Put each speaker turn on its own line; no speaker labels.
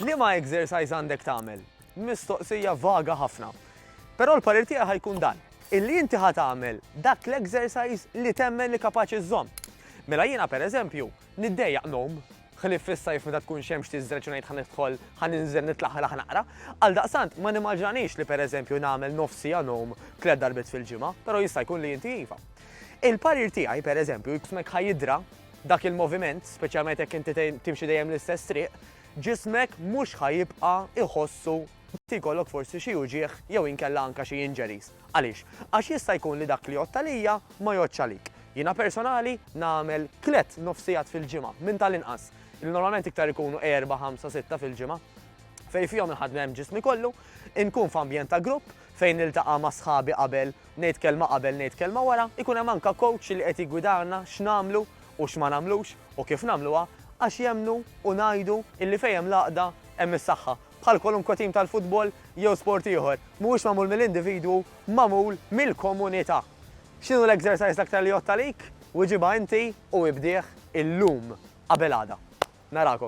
Liema exercise għandek tagħmel? Mistoqsija vaga ħafna. Però l-parir tiegħi ħajkun dan. Illi inti ħad tagħmel dak l-exercise li temmen li kapaċi żżomm. Mela jiena pereżempju niddejjaq nom, ħlif fis-sajf meta tkun xemx tiżreġ u ngħid ħanidħol ħaninżel nitlaħ naqra. Għal daqsant ma nimmaġanix li pereżempju nagħmel nofsija nom 3 darbit fil-ġimgħa, però jista' jkun li inti iva. Il-parir tiegħi pereżempju jekk ħajidra dak il-moviment, speċjalment jekk inti timxi dejjem l-istess triq, ġismek mhux ħajibqa' iħossu tikollok forsi xi uġieħ jew inkella anke xi injuries. Għaliex? Għax jista' jkun li dak li jgħod għalija ma jgħodx għalik. Jiena personali nagħmel 3 nofsijat fil-ġimgħa minn tal-inqas. Normalment iktar ikunu 4, 5, 6 fil-ġimgħa. Fejn fihom inħaddem ġismi kollu, inkun f'ambjent ta' grupp fejn niltaqa' ma' sħabi qabel, ngħid kelma qabel, ngħid kelma wara, ikun hemm anke coach li qed jigwidarna x'nagħmlu u x'ma nagħmlux u kif nagħmluha għax jemmnu u ngħidu illi fejn hemm laqda hemm is-saħħa. Bħal kwalunkwe tim tal-futbol jew sport ieħor, mhuwiex magħmul mill-individwu, magħmul mill-komunità. X'inhu l-exercise l-aktar li jgħod għalik? Wiġibha inti u ibdieħ illum qabel għada. Narakom.